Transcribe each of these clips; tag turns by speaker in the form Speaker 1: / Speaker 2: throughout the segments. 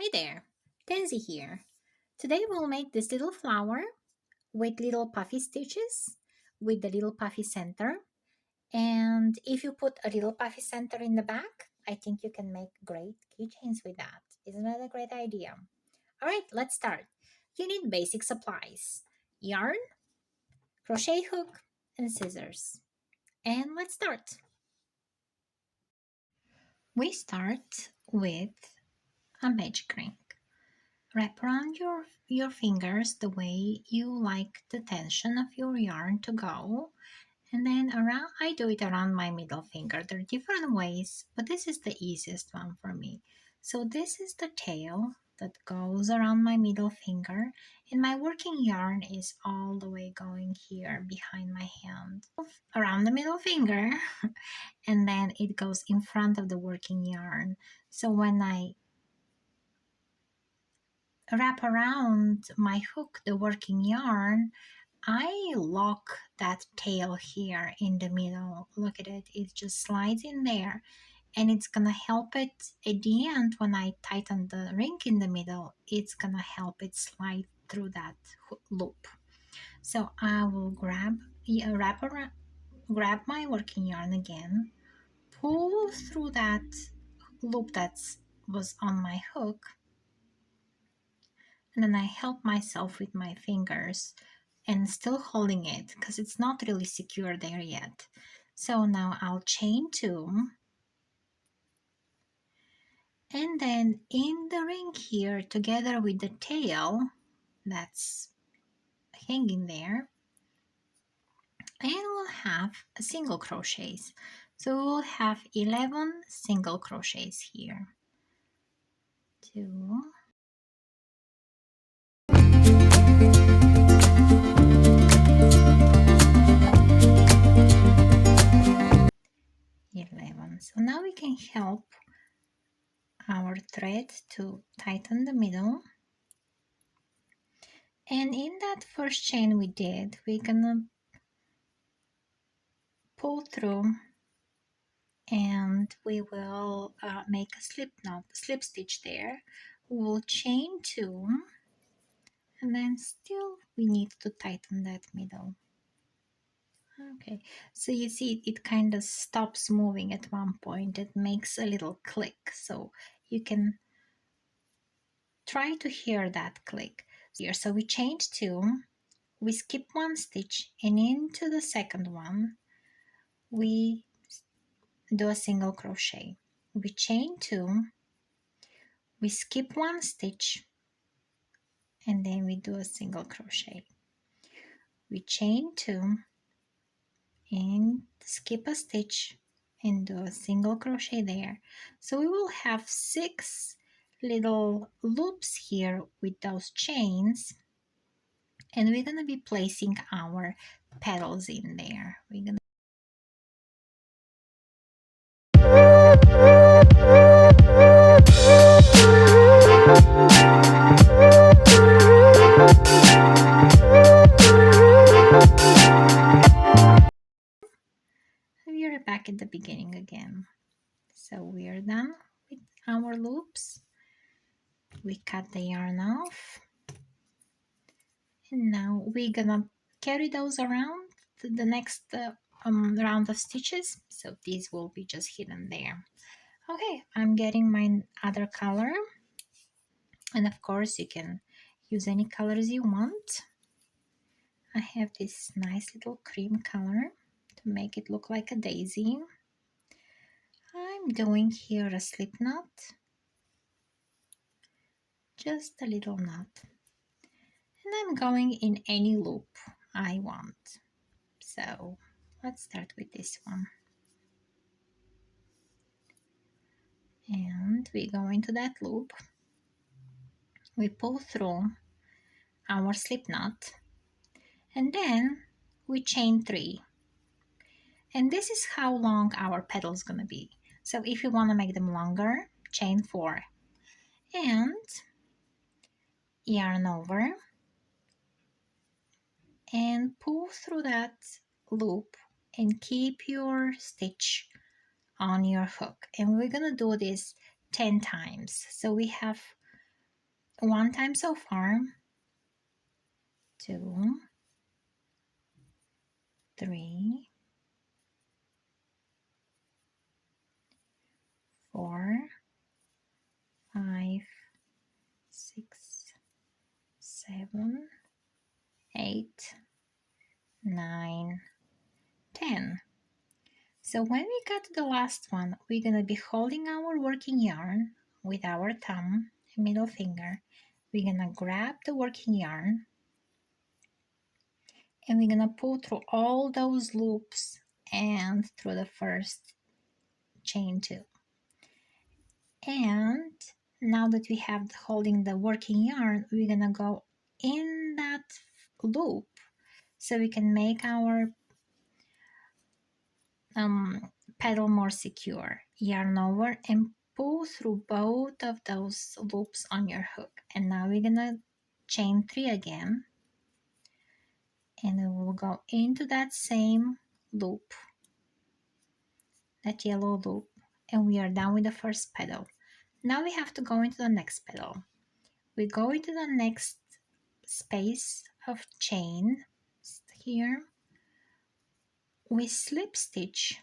Speaker 1: Hi there, Tansy here. Today we'll make this little flower with little puffy stitches with the little puffy center. And if you put a little puffy center in the back, I think you can make great keychains with that. Isn't that a great idea? All right, let's start. You need basic supplies: yarn, crochet hook, and scissors. And let's start. We start with a magic ring. Wrap around your fingers the way you like the tension of your yarn to go. And then around, I do it around my middle finger. There are different ways, but this is the easiest one for me. So this is the tail that goes around my middle finger, and my working yarn is all the way going here behind my hand around the middle finger, and then it goes in front of the working yarn. So when I wrap around my hook the working yarn, I lock that tail here in the middle. Look at it, it just slides in there, and it's gonna help it at the end when I tighten the ring in the middle. It's gonna help it slide through that loop. So I will grab my working yarn again, pull through that loop that was on my hook, and then I help myself with my fingers and still holding it because it's not really secure there yet. So now I'll chain two, and then in the ring here together with the tail that's hanging there, and we'll have a single crochets. So we'll have 11 single crochets here. 2, 11. So now we can help our thread to tighten the middle. And in that first chain we did, we're gonna pull through, and we will make a slip stitch there. We'll chain two, and then still we need to tighten that middle. Okay, so you see it kind of stops moving at one point. It makes a little click, so you can try to hear that click here. So we chained two, we skip one stitch, and into the second one we do a single crochet. We chain two, we skip one stitch, and then we do a single crochet. We chain two and skip a stitch and do a single crochet there. So we will have 6 little loops here with those chains, and we're going to be placing our petals in there. We're going to we're back at the beginning again. So we're done with our loops. We cut the yarn off, and now we're gonna carry those around to the next round of stitches. So these will be just hidden there. Okay, I'm getting my other color, and of course you can use any colors you want. I have this nice little cream color to make it look like a daisy. I'm doing here a slip knot, just a little knot, and I'm going in any loop I want. So let's start with this one, and we go into that loop, we pull through our slip knot, and then we chain 3. And this is how long our petal is going to be. So if you want to make them longer, chain 4 and yarn over and pull through that loop and keep your stitch on your hook. And we're going to do this 10 times. So we have one time so far. 2, 3, 4, 5, 6, 7, 8, 9, 10. So when we got to the last one, we're gonna be holding our working yarn with our thumb and middle finger. We're gonna grab the working yarn and we're gonna pull through all those loops and through the first chain 2. And now that we have holding the working yarn, we're gonna go in that loop so we can make our pedal more secure. Yarn over and pull through both of those loops on your hook. And now we're gonna chain 3 again, and we will go into that same loop, that yellow loop, and we are done with the first pedal. Now we have to go into the next pedal. We go into the next space of chain here. We slip stitch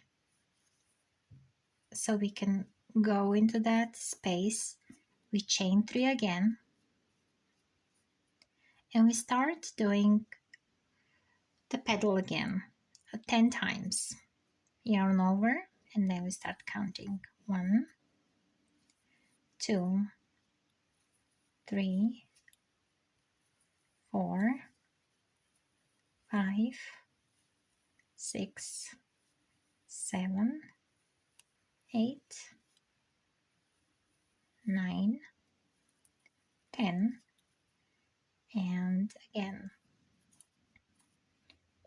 Speaker 1: so we can go into that space. We chain 3 again, and we start doing the pedal again 10 times. Yarn over, and then we start counting. 1, 2, 3, 4, 5, 6, 7, 8, 9, 10, and again.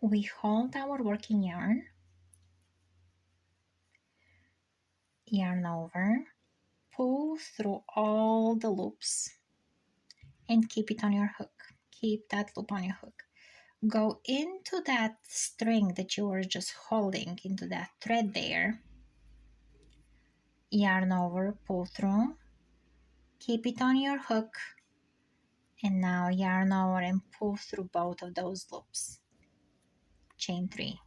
Speaker 1: We hold our working yarn, yarn over, pull through all the loops, and keep it on your hook. Keep that loop on your hook. Go into that string that you were just holding, into that thread there, yarn over, pull through, keep it on your hook, and now yarn over and pull through both of those loops. Chain 3.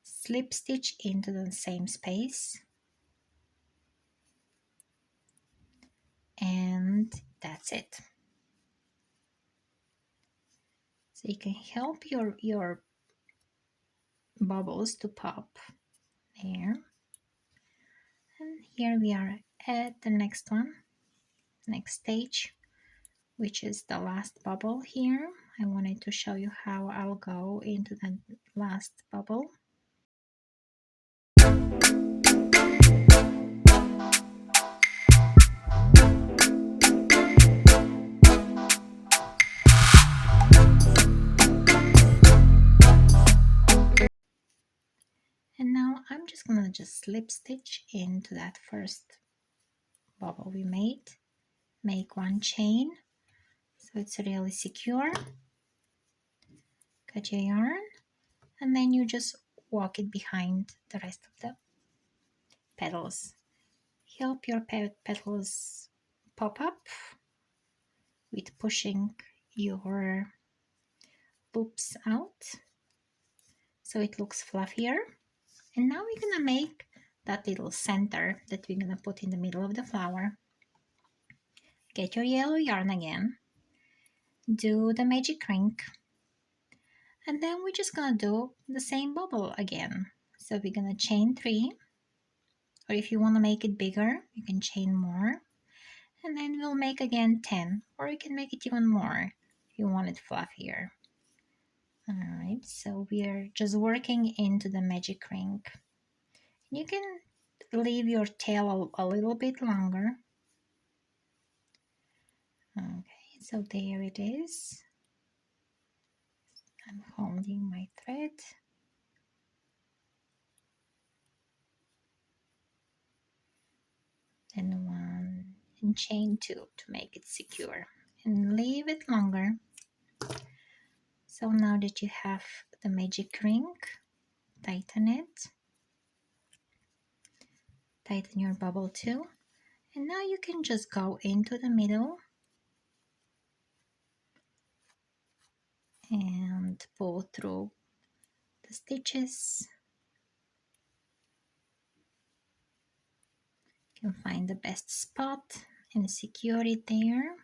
Speaker 1: Slip stitch into the same space, and that's it. So you can help your bubbles to pop there. And here we are at the next one, next stage, which is the last bubble here. I wanted to show you how I'll go into the last bubble. And now I'm just gonna slip stitch into that first bubble we made. Make 1 chain so it's really secure. Cut your yarn, and then you just walk it behind the rest of the petals. Help your petals pop up with pushing your loops out so it looks fluffier. And now we're gonna make that little center that we're gonna put in the middle of the flower. Get your yellow yarn again, do the magic ring, and then we're just gonna do the same bubble again. So we're gonna chain 3, or if you want to make it bigger, you can chain more, and then we'll make again 10, or you can make it even more if you want it fluffier. Alright, so we are just working into the magic ring. You can leave your tail a little bit longer. Okay, so there it is. I'm holding my thread. And 1 and chain 2 to make it secure, and leave it longer. So now that you have the magic ring, tighten it. Tighten your bubble too, And now you can just go into the middle and pull through the stitches. You can find the best spot and secure it there.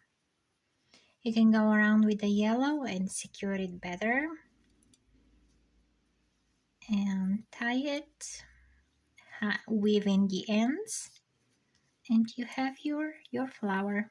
Speaker 1: You can go around with the yellow and secure it better and tie it, weave in the ends, and you have your flower.